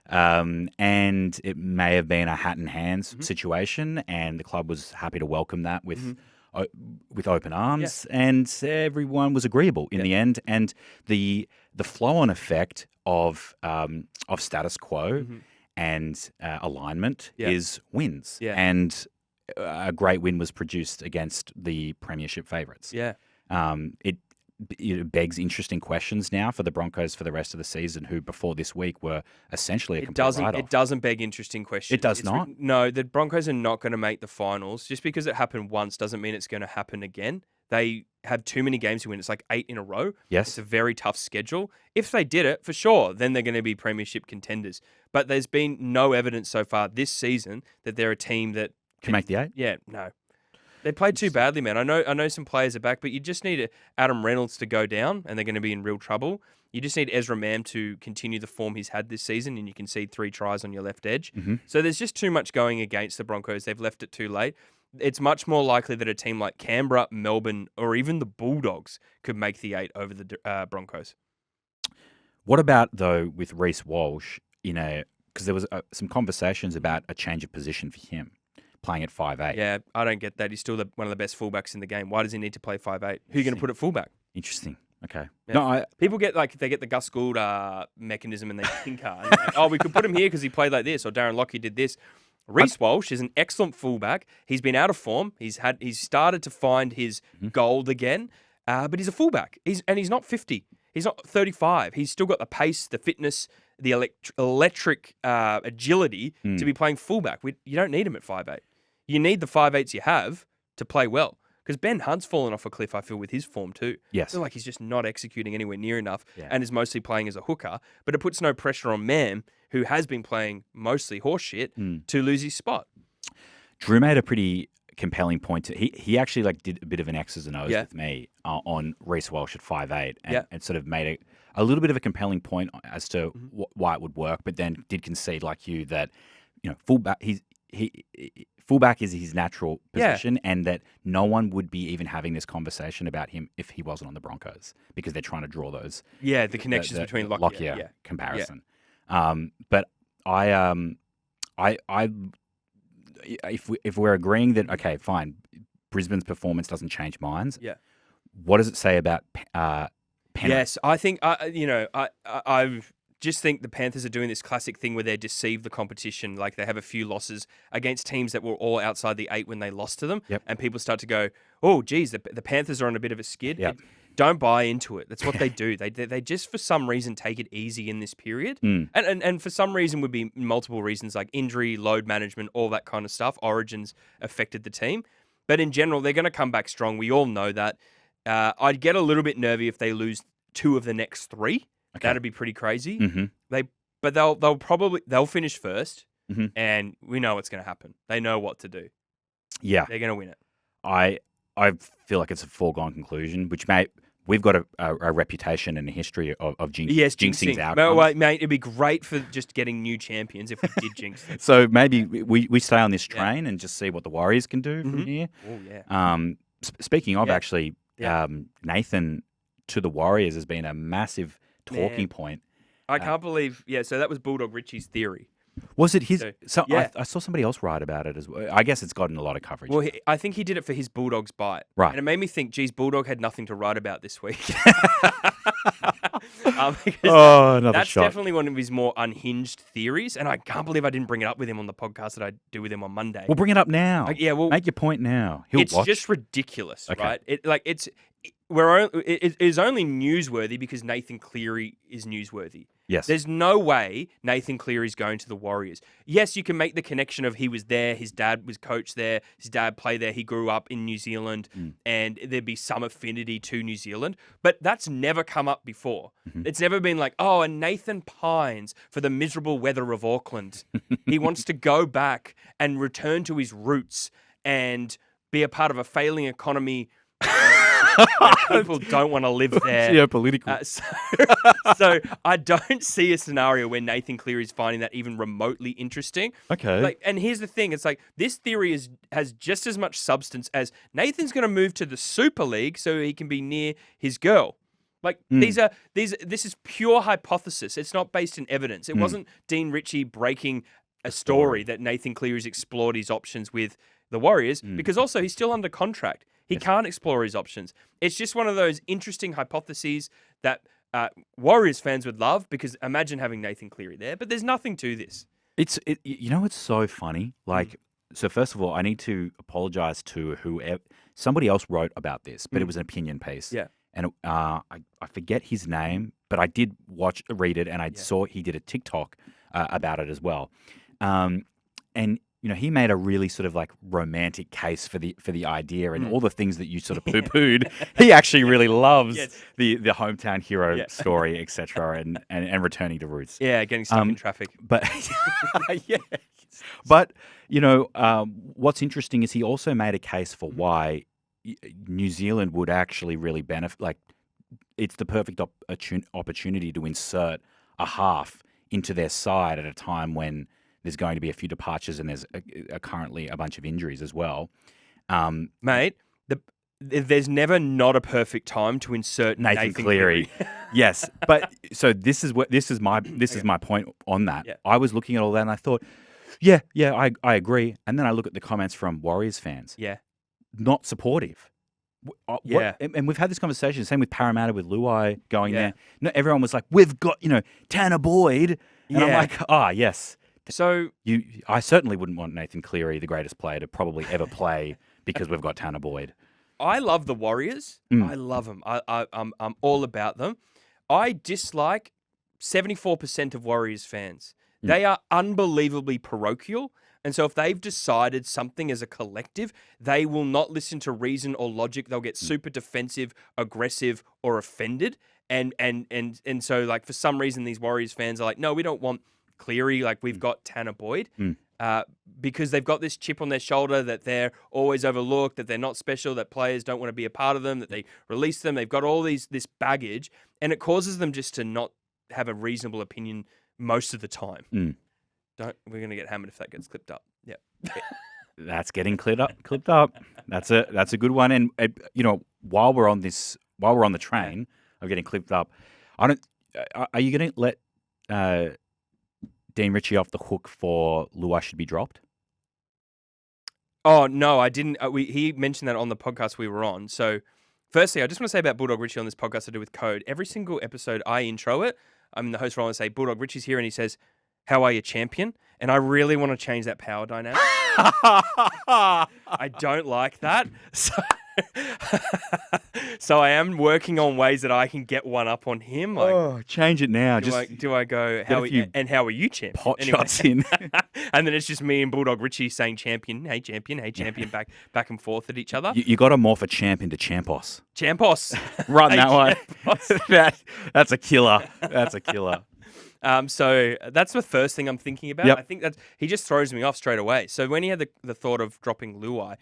And it may have been a hat in hands situation, and the club was happy to welcome that with open arms, and everyone was agreeable in the end. And the flow-on effect of status quo and alignment is wins. Yeah. And a great win was produced against the premiership favourites. Yeah. It begs interesting questions now for the Broncos for the rest of the season, who before this week were essentially a complete write-off. It doesn't beg interesting questions. It does not? No, the Broncos are not going to make the finals. Just because it happened once doesn't mean it's going to happen again. They have too many games to win. It's like 8 in a row. Yes. It's a very tough schedule. If they did it, for sure, then they're going to be premiership contenders. But there's been no evidence so far this season that they're a team that can make the 8? Yeah, no. They played too badly, man. I know some players are back, but you just need Adam Reynolds to go down, and they're going to be in real trouble. You just need Ezra Mam to continue the form he's had this season, and you can see 3 tries on your left edge. So there's just too much going against the Broncos. They've left it too late. It's much more likely that a team like Canberra, Melbourne, or even the Bulldogs could make the 8 over the Broncos. What about, though, with Reece Walsh, because there was some conversations about a change of position for him, playing at 5'8". Yeah, I don't get that. He's still one of the best fullbacks in the game. Why does he need to play 5'8"? Who are you going to put at fullback? Interesting. Okay. Yeah. No, people get they get the Gus Gould mechanism and they tinker. And we could put him here because he played like this, or Darren Lockyer did this. Reece Walsh is an excellent fullback. He's been out of form. He's started to find his gold again, but he's a fullback. He's not 50. He's not 35. He's still got the pace, the fitness, the electric agility to be playing fullback. You don't need him at 5'8". You need the 5'8s you have to play well. Because Ben Hunt's fallen off a cliff, I feel, with his form too. Yes. I feel like he's just not executing anywhere near enough and is mostly playing as a hooker. But it puts no pressure on Mam, who has been playing mostly horseshit, to lose his spot. Drew made a pretty compelling point. He actually did a bit of an X's and O's with me on Reece Walsh at 5'8", and sort of made a little bit of a compelling point as to why it would work, but then did concede, like you, that fullback fullback is his natural position, and that no one would be even having this conversation about him if he wasn't on the Broncos, because they're trying to draw those the connections between Lockyer comparison. But if we're agreeing that fine, Brisbane's performance doesn't change minds. Yeah. What does it say about Penrith? Yes, I think I just think the Panthers are doing this classic thing where they deceive the competition. Like, they have a few losses against teams that were all outside the 8 when they lost to them. Yep. And people start to go, oh, geez, the Panthers are on a bit of a skid. Yep. Don't buy into it. That's what they do. They just, for some reason, take it easy in this period. And for some reason would be multiple reasons, like injury, load management, all that kind of stuff. Origins affected the team. But in general, they're going to come back strong. We all know that. I'd get a little bit nervy if they lose 2 of the next 3. Okay. That'd be pretty crazy. Mm-hmm. But they'll finish first, and we know what's going to happen. They know what to do. Yeah. They're going to win it. I feel like it's a foregone conclusion, which we've got a reputation and a history of jinxing outcomes. Well, mate, it'd be great for just getting new champions if we did jinx them. So maybe we stay on this train and just see what the Warriors can do from here. Oh, yeah. Speaking of, actually, Nathan to the Warriors has been a massive talking point. I can't believe... Yeah, so that was Bulldog Richie's theory. Was it his... Yeah. I saw somebody else write about it as well. I guess it's gotten a lot of coverage. Well, I think he did it for his Bulldog's bite. Right. And it made me think, geez, Bulldog had nothing to write about this week. Another that's shot. definitely one of his more unhinged theories, and I can't believe I didn't bring it up with him on the podcast that I do with him on Monday. We'll bring it up now. Well, make your point now. He'll it's watch. just ridiculous, right? It is only newsworthy because Nathan Cleary is newsworthy. Yes. There's no way Nathan Cleary's going to the Warriors. Yes, you can make the connection of he was there, his dad was coach there, his dad played there, he grew up in New Zealand, and there'd be some affinity to New Zealand. But that's never come up before. It's never been like, oh, and Nathan pines for the miserable weather of Auckland. He wants to go back and return to his roots and be a part of a failing economy where people don't want to live there. Geopolitical. So I don't see a scenario where Nathan Cleary is finding that even remotely interesting. Okay. And here's the thing: it's like this theory has just as much substance as Nathan's going to move to the Super League so he can be near his girl. Like this is pure hypothesis. It's not based in evidence. It wasn't Dean Ritchie breaking a story that Nathan Cleary's explored his options with the Warriors because also he's still under contract. He can't explore his options. It's just one of those interesting hypotheses that Warriors fans would love because imagine having Nathan Cleary there, but there's nothing to this. It's so funny. Like, so first of all, I need to apologize to whoever. Somebody else wrote about this, but it was an opinion piece. Yeah. And I forget his name, but I did read it, and I saw he did a TikTok about it as well. And he made a really sort of like romantic case for the idea and all the things that you sort of poo-pooed. He actually really loves the hometown hero story, etc., and returning to roots. Yeah, getting stuck in traffic. But but what's interesting is he also made a case for why New Zealand would actually really benefit. Like, it's the perfect opportunity to insert a half into their side at a time when there's going to be a few departures and there's currently a bunch of injuries as well. Mate, there's never not a perfect time to insert Nathan Cleary. Yes, but so this is my point on that. Yeah. I was looking at all that and I thought, I agree. And then I look at the comments from Warriors fans. Yeah. Not supportive. And we've had this conversation, same with Parramatta, with Luai going there. No, everyone was like, we've got, Tanner Boyd. And I'm like, yes. So I certainly wouldn't want Nathan Cleary, the greatest player to probably ever play, because we've got Tanner Boyd. I love the Warriors. I love them. I'm all about them. I dislike 74% of Warriors fans. They are unbelievably parochial. And so if they've decided something as a collective, they will not listen to reason or logic. They'll get super defensive, aggressive, or offended. And so, like, for some reason, these Warriors fans are like, no, we don't want Cleary, like we've got Tanner Boyd, because they've got this chip on their shoulder that they're always overlooked, that they're not special, that players don't want to be a part of them, that they release them. They've got all this baggage, and it causes them just to not have a reasonable opinion most of the time. We're going to get hammered if that gets clipped up. Yeah. That's getting clipped up. That's a good one. And while we're on the train of getting clipped up, are you going to let Dean Ritchie off the hook for Luai should be dropped? Oh, no, I didn't. He mentioned that on the podcast we were on. So, firstly, I just want to say about Bulldog Ritchie on this podcast I do with Code. Every single episode I intro it. I'm in the host role and say, Bulldog Ritchie's here, and he says, how are you, champion? And I really want to change that power dynamic. I don't like that. So I am working on ways that I can get one up on him. Like, Oh, change it now. do I go, get a few how are you champion? pot shots in. And then it's just me and Bulldog Richie saying champion, hey champion, back and forth at each other. You got to morph a champion to Champos. Champos. Run Hey, that one. Champos. That's a killer. That's a killer. So that's the first thing I'm thinking about. Yep. I think that he just throws me off straight away. So when he had the thought of dropping Luai,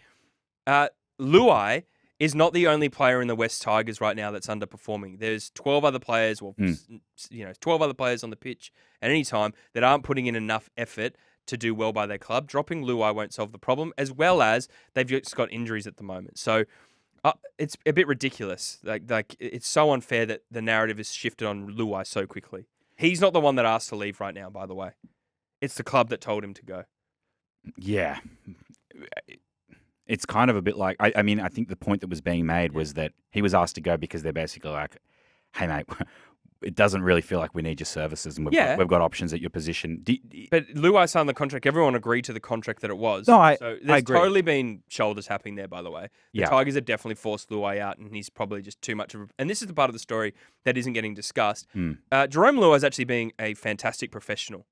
Luai is not the only player in the West Tigers right now that's underperforming. There's 12 other players, 12 other players on the pitch at any time that aren't putting in enough effort to do well by their club. Dropping Luai won't solve the problem, as well as they've just got injuries at the moment. So it's a bit ridiculous. Like it's so unfair that the narrative is shifted on Luai so quickly. He's not the one that asked to leave right now, by the way. It's the club that told him to go. Yeah. It's kind of a bit like, I mean, I think the point that was being made was that he was asked to go because they're basically like, hey, mate, it doesn't really feel like we need your services and we've got options at your position. But Luai signed the contract. Everyone agreed to the contract that it was. No, so there's I agree. totally been shoulders happening there, by the way. The Yeah. Tigers have definitely forced Luai out, and he's probably just too much of a... And this is the part of the story that isn't getting discussed. Jerome Luai is actually being a fantastic professional.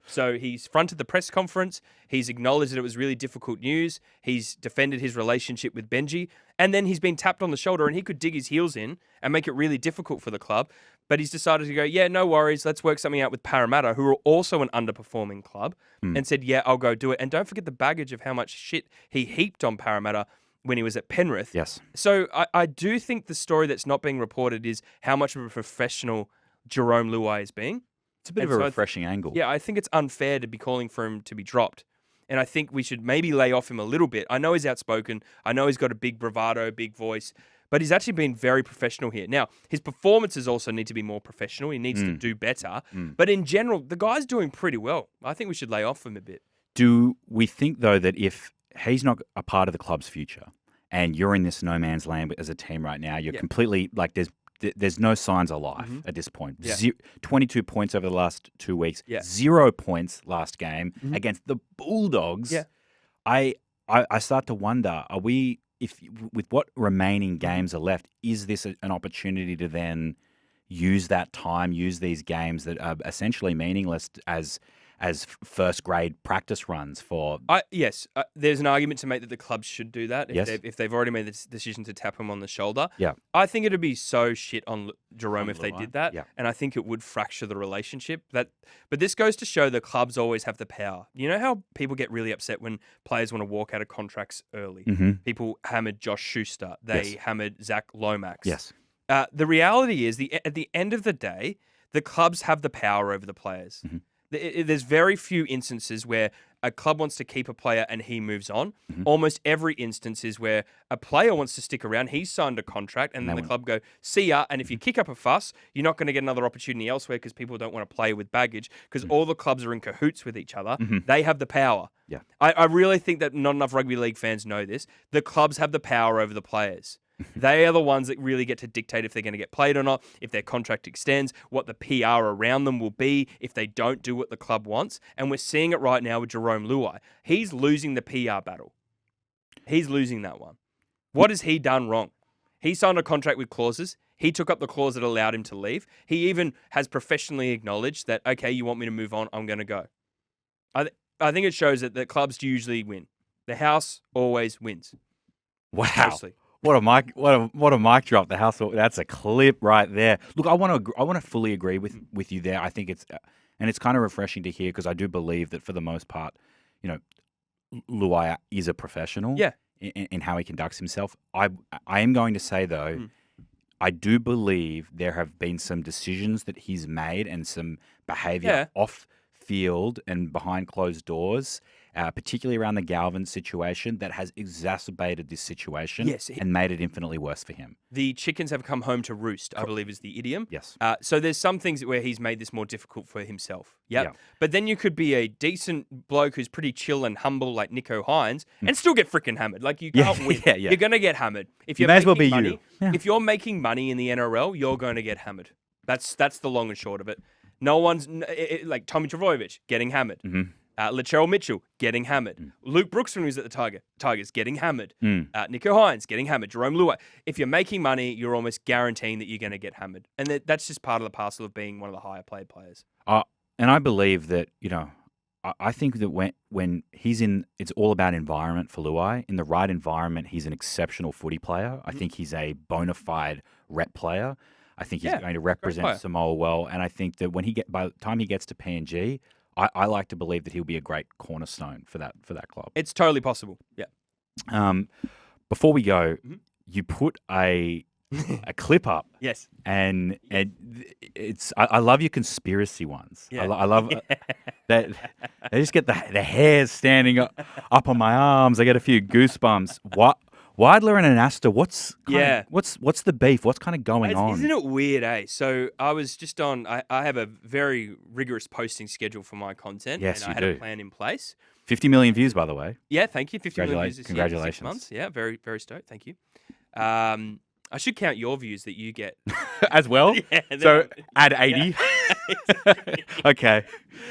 So he's fronted the press conference. He's acknowledged that it was really difficult news. He's defended his relationship with Benji. And then he's been tapped on the shoulder, and he could dig his heels in and make it really difficult for the club. But he's decided to go, yeah, no worries. Let's work something out with Parramatta, who are also an underperforming club, and said, yeah, I'll go do it. And don't forget the baggage of how much shit he heaped on Parramatta when he was at Penrith. Yes. So I do think the story that's not being reported is how much of a professional Jerome Luai is being. It's a bit of a refreshing angle. Yeah, I think it's unfair to be calling for him to be dropped. And I think we should maybe lay off him a little bit. I know he's outspoken. I know he's got a big bravado, big voice. But he's actually been very professional here. Now, his performances also need to be more professional. He needs to do better. But in general, the guy's doing pretty well. I think we should lay off him a bit. Do we think, though, that if he's not a part of the club's future and you're in this no man's land as a team right now, you're completely, like, there's no signs of life at this point. 22 points over the last 2 weeks. 0 points last game against the Bulldogs. Yeah. I start to wonder, are we, with what remaining games are left, is this an opportunity to then use that time, use these games that are essentially meaningless as first grade practice runs for... Yes, there's an argument to make that the club should do that Yes. if they've already made the decision to tap him on the shoulder. Yeah. I think it'd be so shit on Jerome On if they Luai, did that, yeah. and I think it would fracture the relationship. But this goes to show the clubs always have the power. You know how people get really upset when players want to walk out of contracts early? People hammered Josh Schuster. They hammered Zach Lomax. Yes. The reality is, at the end of the day, the clubs have the power over the players. There's very few instances where a club wants to keep a player and he moves on. Almost every instance is where a player wants to stick around. He's signed a contract, and then the club go, see ya. And if you kick up a fuss, you're not going to get another opportunity elsewhere because people don't want to play with baggage because all the clubs are in cahoots with each other. They have the power. Yeah. I really think that not enough rugby league fans know this. The clubs have the power over the players. They are the ones that really get to dictate if they're going to get played or not, if their contract extends, what the PR around them will be if they don't do what the club wants. And we're seeing it right now with Jerome Luai. He's losing the PR battle. He's losing that one. What has he done wrong? He signed a contract with clauses. He took up the clause that allowed him to leave. He even has professionally acknowledged that, okay, you want me to move on, I'm going to go. I think it shows that the clubs usually win. The house always wins. Wow. Mostly. What a mic drop! The house. That's a clip right there. Look, I want to fully agree with you there. I think it's kind of refreshing to hear because I do believe that for the most part, you know, Luai is a professional. Yeah. In how he conducts himself. I am going to say though, I do believe there have been some decisions that he's made and some behaviour off field and behind closed doors, particularly around the Galvin situation, that has exacerbated this situation and made it infinitely worse for him. The chickens have come home to roost, I believe is the idiom. Yes. So there's some things where he's made this more difficult for himself. Yeah. But then you could be a decent bloke who's pretty chill and humble like Nico Hines and still get freaking hammered. Like you can't win. You're going to get hammered. If you're may as well be money, you. Yeah. If you're making money in the NRL, you're going to get hammered. That's the long and short of it. No one's like Tommy Trbojevic getting hammered. Latrell Mitchell getting hammered. Luke Brooks when he was at the Tigers getting hammered. Nico Hines getting hammered. Jerome Luai. If you're making money, you're almost guaranteeing that you're going to get hammered. And that's just part of the parcel of being one of the higher paid players. And I believe that, I think that when he's in, it's all about environment for Luai. In the right environment, he's an exceptional footy player. I think he's a bona fide rep player. I think he's going to represent Samoa well. And I think that by the time he gets to PNG, I like to believe that he'll be a great cornerstone for that club. It's totally possible. Yeah. Before we go, you put a clip up. Yes. And it's I love your conspiracy ones. Yeah. I love that. I just get the hairs standing up on my arms. I get a few goosebumps. What? Weidler and Anasta, what's the beef? What's kind of going on? Isn't it weird, eh? So I was just on. I have a very rigorous posting schedule for my content. Yes, and I had a plan in place. 50 million views, by the way. Yeah, thank you. 50 million views this Congratulations. year, 6 months. Yeah, very, very stoked. Thank you. I should count your views that you get as well. Yeah, so add 80. Okay.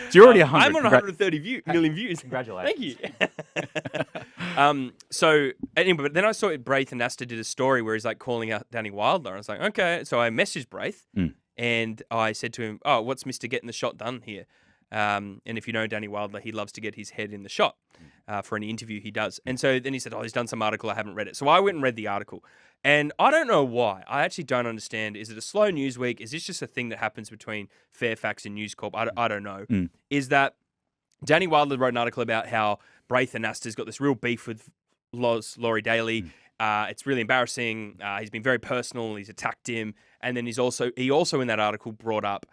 So you're already 100. I'm on 130 million views. Congratulations. Thank you. So anyway, but then I saw Braith and Asta did a story where he's like calling out Danny Wilder. I was like, okay. So I messaged Braith and I said to him, "Oh, what's Mr. Getting the Shot done here?" And if you know Danny Wilder, he loves to get his head in the shot for any interview he does. And so then he said, "Oh, he's done some article. I haven't read it." So I went and read the article. And I don't know why. I actually don't understand. Is it a slow news week? Is this just a thing that happens between Fairfax and News Corp? I don't know. Is that Danny Wilder wrote an article about how Braith and Asta's got this real beef with Laurie Daly. It's really embarrassing. He's been very personal. He's attacked him. And then he also in that article brought up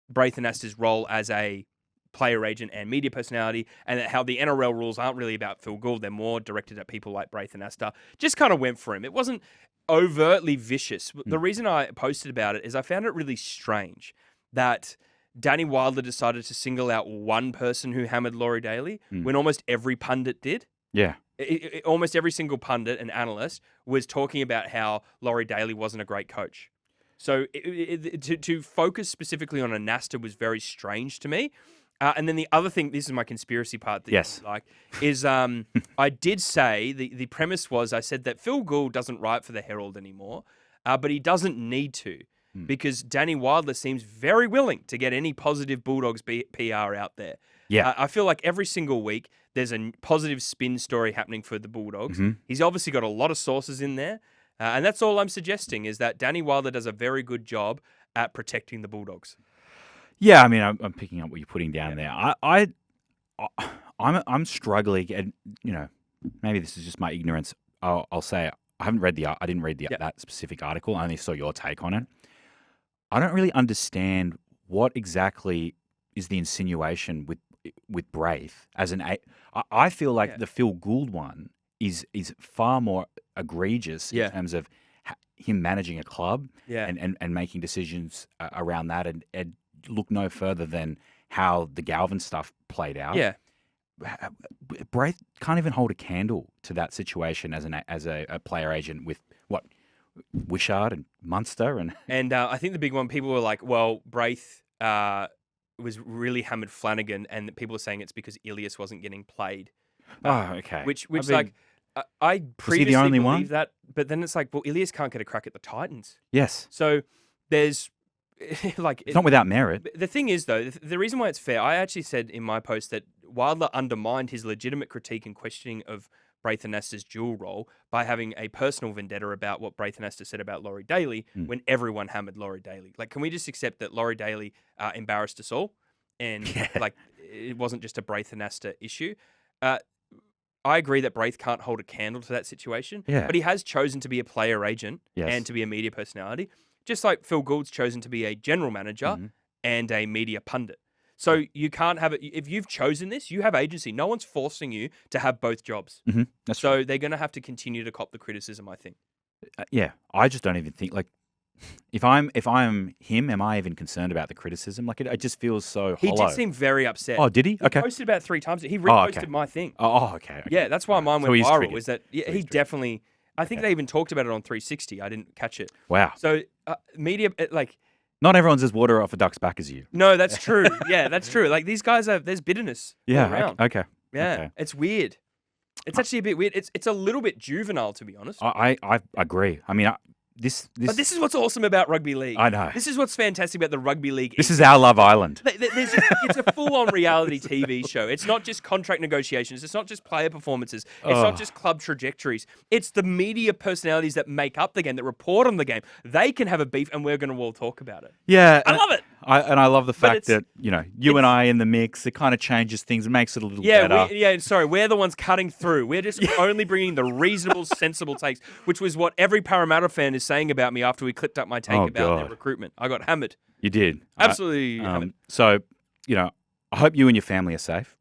Braith and Asta's role as a player agent and media personality, and how the NRL rules aren't really about Phil Gould. They're more directed at people like Braith and Asta. Just kind of went for him. It wasn't overtly vicious. The reason I posted about it is I found it really strange that Danny Wilder decided to single out one person who hammered Laurie Daly when almost every pundit did. Yeah. Almost every single pundit and analyst was talking about how Laurie Daly wasn't a great coach. So to focus specifically on Anasta was very strange to me. And then the other thing, this is my conspiracy part that you like, is I did say, the premise was, I said that Phil Gould doesn't write for the Herald anymore, but he doesn't need to, because Danny Wilder seems very willing to get any positive Bulldogs PR out there. Yeah. I feel like every single week there's a positive spin story happening for the Bulldogs. He's obviously got a lot of sources in there, and that's all I'm suggesting, is that Danny Wilder does a very good job at protecting the Bulldogs. Yeah, I mean, I'm picking up what you're putting down there. I'm struggling, and maybe this is just my ignorance. I'll say I didn't read that specific article. I only saw your take on it. I don't really understand what exactly is the insinuation with Braith as an. I feel like the Phil Gould one is far more egregious in terms of him managing a club and making decisions around that, and look no further than how the Galvin stuff played out. Yeah. Braith can't even hold a candle to that situation as a player agent with Wishart and Munster and I think the big one, people were like, well, Braith was really hammered Flanagan, and people are saying it's because Ilias wasn't getting played. Okay. Which I previously the only believed one? that, but then it's like, well, Ilias can't get a crack at the Titans. Yes. So there's it's not without merit. The thing is, though, the reason why it's fair, I actually said in my post that Wilder undermined his legitimate critique and questioning of Braith and Asta's dual role by having a personal vendetta about what Braith and Asta said about Laurie Daly when everyone hammered Laurie Daly. Like, can we just accept that Laurie Daly embarrassed us all, and it wasn't just a Braith and Asta issue? I agree that Braith can't hold a candle to that situation, but he has chosen to be a player agent and to be a media personality. Just like Phil Gould's chosen to be a general manager and a media pundit. So you can't have it. If you've chosen this, you have agency. No one's forcing you to have both jobs. So they're going to have to continue to cop the criticism, I think. I just don't even think, like, if I'm him, am I even concerned about the criticism? Like, it just feels so hollow. He did seem very upset. Oh, did he? He posted about 3 times. He reposted my thing. Okay. Yeah, that's why mine went he's viral. triggered. Was that he definitely... I think they even talked about it on 360. I didn't catch it. Wow. So media, Not everyone's as water off a duck's back as you. No, that's true. Yeah, that's true. Like these guys there's bitterness all Yeah. around. Okay. Yeah, Okay. it's weird. It's actually a bit weird. It's a little bit juvenile, to be honest. I agree. I mean, But this is what's awesome about rugby league. I know. This is what's fantastic about the rugby league. This is our Love Island. It's a full-on reality TV show. It's not just contract negotiations. It's not just player performances. It's not just club trajectories. It's the media personalities that make up the game, that report on the game. They can have a beef, and we're going to all talk about it. Yeah, I love it. I love the fact it's- that you and I in the mix. It kind of changes things, and makes it a little better. Sorry, we're the ones cutting through. We're just only bringing the reasonable, sensible takes, which was what every Parramatta fan is saying about me after we clipped up my take about their recruitment. I got hammered. You did Absolutely hammered. So I hope you and your family are safe.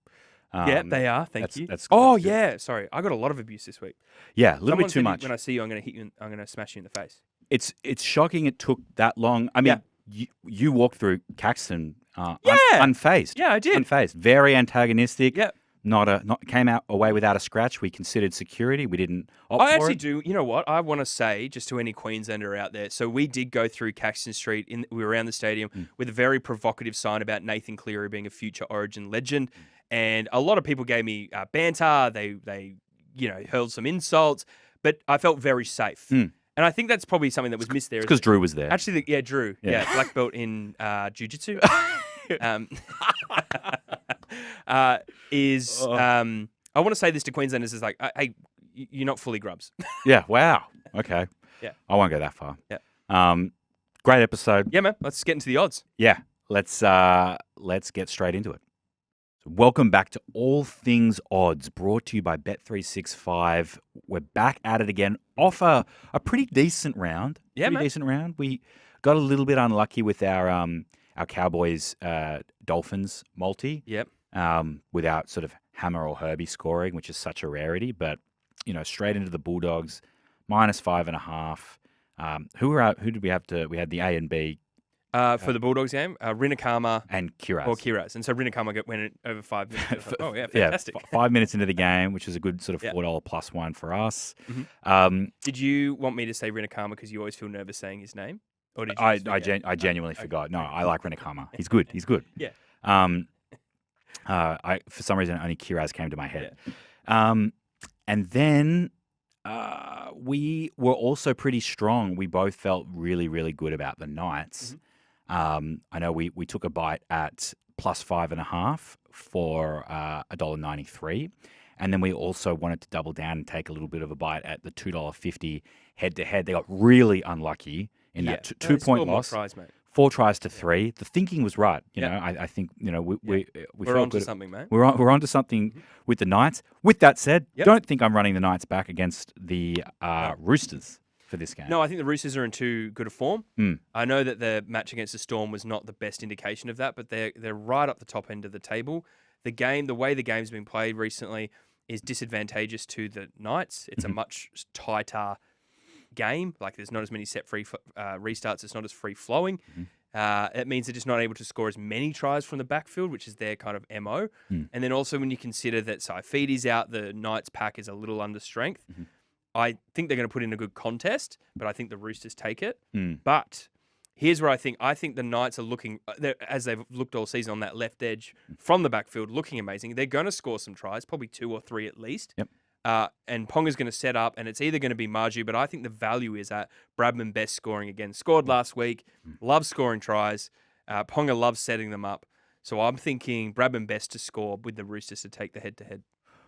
Yeah, they are. Thank you. That's good. good. Yeah. Sorry, I got a lot of abuse this week. Yeah, a little Someone bit too said much. When I see you, I'm going to hit you. I'm going to smash you in the face. It's shocking it took that long. I mean, you walked through Caxton unfazed. Yeah, I did. Unfazed. Very antagonistic. Yeah. Not came out away without a scratch. We considered security. We didn't opt I for actually it. do. You know what? I want to say, just to any Queenslander out there, so we did go through Caxton Street. We were around the stadium with a very provocative sign about Nathan Cleary being a future Origin legend. And a lot of people gave me banter. They hurled some insults. But I felt very safe. And I think that's probably something that was missed there. Because Drew was there. Actually, Drew. Yeah, black belt in jiu-jitsu. I want to say this to Queenslanders is like, hey, you're not fully grubs. Yeah. Wow. Okay. Yeah. I won't go that far. Yeah. Great episode. Yeah, man. Let's get into the odds. Yeah. Let's get straight into it. So welcome back to All Things Odds, brought to you by Bet365. We're back at it again. Off a pretty decent round. Yeah, man. Decent round. We got a little bit unlucky with our Cowboys Dolphins multi. Yep. Without sort of Hammer or Herbie scoring, which is such a rarity. But straight into the Bulldogs, -5.5. Who did we have to? We had the A and B For the Bulldogs game, Rinakama and Kiraz. or Kiraz. And so Rinakama went over 5 minutes. Oh, yeah, fantastic. 5 minutes into the game, which is a good sort of $4 plus one for us. Did you want me to say Rinakama because you always feel nervous saying his name? Or did you I just forget? I genuinely forgot. No, I like Rinakama. He's good. He's good. Yeah. For some reason, only Kiraz came to my head. Yeah. And then we were also pretty strong. We both felt really, really good about the Knights. I know we took a bite at +5.5 for $1.93. And then we also wanted to double down and take a little bit of a bite at the $2.50 head-to-head. They got really unlucky in that two-point loss. Tries, mate. 4 tries to 3. The thinking was right. I think we're on to something, mate. We're on to something with the Knights. With that said, don't think I'm running the Knights back against the Roosters for this game. No, I think the Roosters are in too good a form. I know that the match against the Storm was not the best indication of that, but they're right up the top end of the table. The way the game's been played recently is disadvantageous to the Knights. It's a much tighter game. Like there's not as many set free restarts. It's not as free flowing. It means they're just not able to score as many tries from the backfield, which is their kind of MO. And then also when you consider that Saifiti's out, the Knights pack is a little under strength. I think they're going to put in a good contest, but I think the Roosters take it. But here's where I think the Knights are looking, as they've looked all season on that left edge from the backfield, looking amazing. They're going to score some tries, probably 2 or 3 at least. And Ponga's going to set up, and it's either going to be Marju, but I think the value is at Bradman Best scoring again. Scored last week, loves scoring tries. Ponga loves setting them up. So I'm thinking Bradman Best to score with the Roosters to take the head-to-head.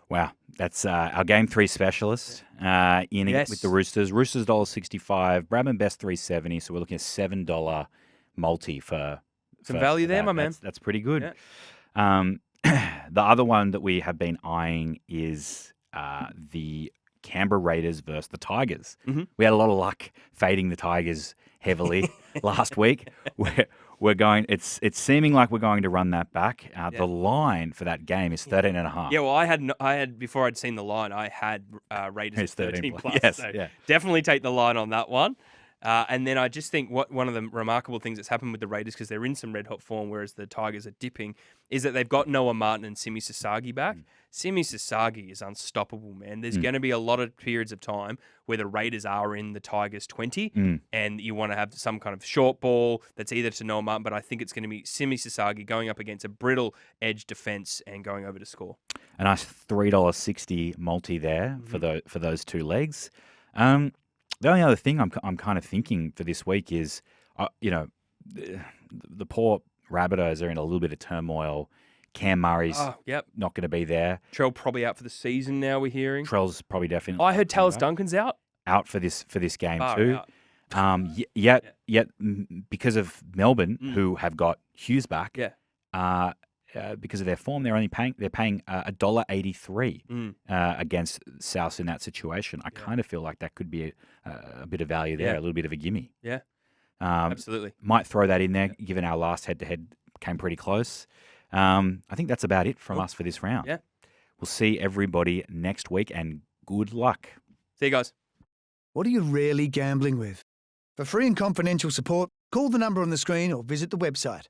Wow, that's our Game 3 specialist with the Roosters. Roosters $1.65, Bradman Best $3.70, so we're looking at $7 multi for some value there, my man. That's pretty good. The other one that we have been eyeing is the Canberra Raiders versus the Tigers. We had a lot of luck fading the Tigers heavily last week. We're going. It's seeming like we're going to run that back. The line for that game is 13.5. Yeah, well, I had before I'd seen the line, I had Raiders at 13 plus. Yes, so definitely take the line on that one. And then I just think one of the remarkable things that's happened with the Raiders, because they're in some red hot form, whereas the Tigers are dipping, is that they've got Noah Martin and Simi Sasagi back. Simi Sasagi is unstoppable, man. There's going to be a lot of periods of time where the Raiders are in the Tigers 20, and you want to have some kind of short ball that's either to Noah Martin, but I think it's going to be Simi Sasagi going up against a brittle edge defense and going over to score. A nice $3.60 multi there for those two legs. The only other thing I'm kind of thinking for this week is, the poor Rabbitohs are in a little bit of turmoil. Cam Murray's not going to be there. Trell probably out for the season now, we're hearing. Trell's probably definitely. I heard Talis Duncan's out. Out for this game Far too. out. Yet because of Melbourne, who have got Hughes back, because of their form, they're paying $1.83 against South in that situation. I kind of feel like that could be a bit of value there, a little bit of a gimme. Yeah, absolutely. Might throw that in there, given our last head-to-head came pretty close. I think that's about it from us for this round. Yeah. We'll see everybody next week, and good luck. See you guys. What are you really gambling with? For free and confidential support, call the number on the screen or visit the website.